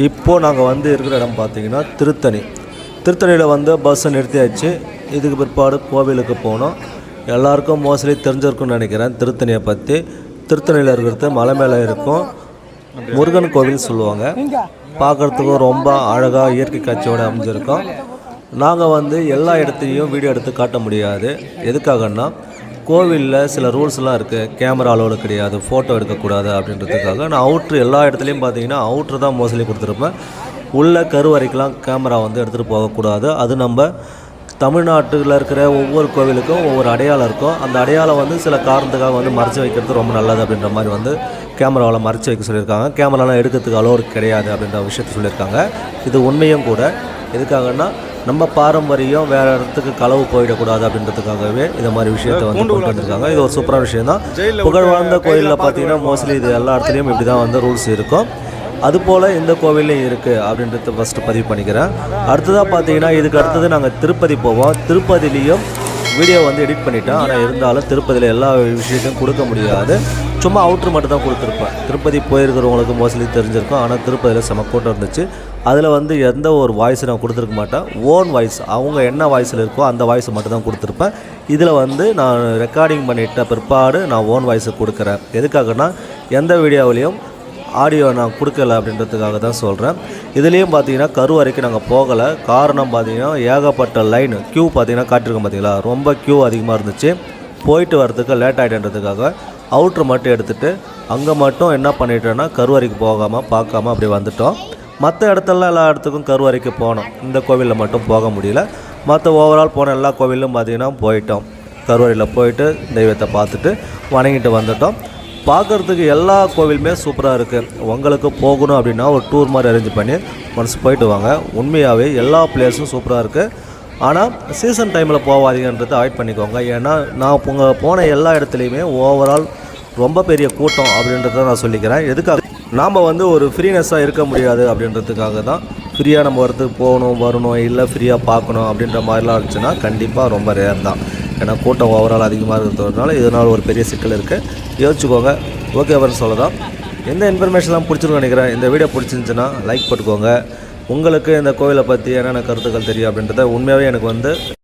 இப்போது நாங்கள் வந்து இருக்கிற இடம் பார்த்திங்கன்னா திருத்தணியில் வந்து பஸ்ஸை நிறுத்தியாச்சு. இதுக்கு பிற்பாடு கோவிலுக்கு போனோம். எல்லாருக்கும் மோஸ்ட்லி தெரிஞ்சிருக்குன்னு நினைக்கிறேன் திருத்தணியை பற்றி. திருத்தணியில் இருக்கிறது மலை மேலே இருக்கும் முருகன் கோவில் சொல்லுவாங்க. பார்க்குறதுக்கும் ரொம்ப அழகாக இயற்கை காட்சியோடு அமைஞ்சிருக்கோம். நாங்கள் வந்து எல்லா இடத்துலையும் வீடியோ எடுத்து காட்ட முடியாது. எதுக்காகன்னா கோவிலில் சில ரூல்ஸ்லாம் இருக்குது. கேமரா அலோடு கிடையாது, ஃபோட்டோ எடுக்கக்கூடாது அப்படின்றதுக்காக நான் அவுட்ரு எல்லா இடத்துலையும் பார்த்தீங்கன்னா அவுட்ரு தான் மோஸ்ட்லி கொடுத்துருப்பேன். உள்ள கருவறைக்கெலாம் கேமரா வந்து எடுத்துகிட்டு போகக்கூடாது. அது நம்ம தமிழ்நாட்டில் இருக்கிற ஒவ்வொரு கோவிலுக்கும் ஒவ்வொரு அடையாளம் இருக்கும். அந்த அடையாளம் வந்து சில காரணத்துக்காக வந்து மறைச்சி வைக்கிறது ரொம்ப நல்லது அப்படின்ற மாதிரி வந்து கேமராவில் மறைச்சி வைக்க சொல்லியிருக்காங்க. கேமராலாம் எடுக்கிறதுக்கு அலோடு கிடையாது அப்படின்ற விஷயத்தை சொல்லியிருக்காங்க. இது உண்மையும் கூட. எதுக்காகன்னா நம்ம பாரம்பரியம் வேறு இடத்துக்கு களவு போயிடக்கூடாது அப்படின்றதுக்காகவே இந்த மாதிரி விஷயத்தை வந்து கொண்டு வந்திருக்காங்க. இது ஒரு சூப்பரான விஷயம் தான். புகழ் வாழ்ந்த கோயிலில் பார்த்தீங்கன்னா மோஸ்ட்லி இது எல்லா இடத்துலையும் இப்படி தான் வந்து ரூல்ஸ் இருக்கும். அதுபோல் இந்த கோவிலையும் இருக்குது அப்படின்றத ஃபஸ்ட்டு பதிவு பண்ணிக்கிறேன். அடுத்ததாக பார்த்தீங்கன்னா இதுக்கு அடுத்தது நாங்கள் திருப்பதி போவோம். திருப்பதிலையும் வீடியோ வந்து எடிட் பண்ணிட்டேன். ஆனால் இருந்தாலும் திருப்பதியில் எல்லா விஷயத்தையும் கொடுக்க முடியாது. சும்மா அவுட்ரு மட்டும் தான் கொடுத்துருப்பேன். திருப்பதி போயிருக்கிறவங்களுக்கு மோஸ்ட்லி தெரிஞ்சிருக்கும். ஆனால் திருப்பதியில் செம கூட்டம் இருந்துச்சு. அதில் வந்து எந்த ஒரு வாய்ஸ் நான் கொடுத்துருக்க மாட்டேன். ஓன் வாய்ஸ், அவங்க என்ன வாய்ஸில் இருக்கோ அந்த வாய்ஸை மட்டும் தான் கொடுத்துருப்பேன். இதில் வந்து நான் ரெக்கார்டிங் பண்ணிட்ட பிற்பாடு நான் ஓன் வாய்ஸை கொடுக்குறேன். எதுக்காகனா எந்த வீடியோவிலையும் ஆடியோ நான் கொடுக்கல அப்படின்றதுக்காக தான் சொல்கிறேன். இதுலேயும் பார்த்தீங்கன்னா கருவறைக்கு நாங்கள் போகலை. காரணம் பார்த்தீங்கன்னா ஏகப்பட்ட லைன் க்யூ பார்த்தீங்கன்னா காட்டிருக்கோம். பார்த்தீங்களா, ரொம்ப க்யூ அதிகமாக இருந்துச்சு. போயிட்டு வரதுக்கு லேட் ஆகிடுன்றதுக்காக அவுட்ரு மட்டும் எடுத்துகிட்டு அங்கே மட்டும் என்ன பண்ணிட்டோன்னா கருவறைக்கு போகாமல் பார்க்காம அப்படி வந்துட்டோம். மற்ற இடத்துலலாம் எல்லா இடத்துக்கும் கருவறைக்கு போனோம். இந்த கோவிலில் மட்டும் போக முடியல. மற்ற ஓவரால் போன எல்லா கோவிலும் பார்த்திங்கன்னா போயிட்டோம். கருவறையில் போயிட்டு தெய்வத்தை பார்த்துட்டு வணங்கிட்டு வந்துட்டோம். பார்க்குறதுக்கு எல்லா கோவிலுமே சூப்பராக இருக்குது. உங்களுக்கு போகணும் அப்படின்னா ஒரு டூர் மாதிரி அரேஞ்ச் பண்ணி ஒன்ஸ் போயிட்டு வாங்க. உண்மையாகவே எல்லா பிளேஸும் சூப்பராக இருக்குது. ஆனால் சீசன் டைமில் போகாதீங்கன்றதை அவாய்ட் பண்ணிக்கோங்க. ஏன்னா நான் போன எல்லா இடத்துலையுமே ஓவரால் ரொம்ப பெரிய கூட்டம் அப்படின்றத நான் சொல்லிக்கிறேன். எதுக்காக நாம் வந்து ஒரு ஃப்ரீனஸ்ஸாக இருக்க முடியாது அப்படின்றதுக்காக தான். ஃப்ரீயாக நம்ம போகணும் வரணும் இல்லை ஃப்ரீயாக பார்க்கணும் அப்படின்ற மாதிரிலாம் இருந்துச்சுன்னா கண்டிப்பாக ரொம்ப ரேர் தான். ஏன்னா கூட்டம் ஓவரால் அதிகமாக இருக்கிறதுனால இதனால் ஒரு பெரிய சிக்கல் இருக்குது. யோசிச்சுக்கோங்க. ஓகே அப்படின்னு சொல்லதான். எந்த இன்ஃபர்மேஷன்லாம் பிடிச்சிருக்குன்னு நினைக்கிறேன். இந்த வீடியோ பிடிச்சிருந்துச்சுன்னா லைக் போட்டுக்கோங்க. உங்களுக்கு இந்த கோவிலை பற்றி என்னென்ன கருத்துக்கள் தெரியும் அப்படின்றத உண்மையாகவே எனக்கு வந்து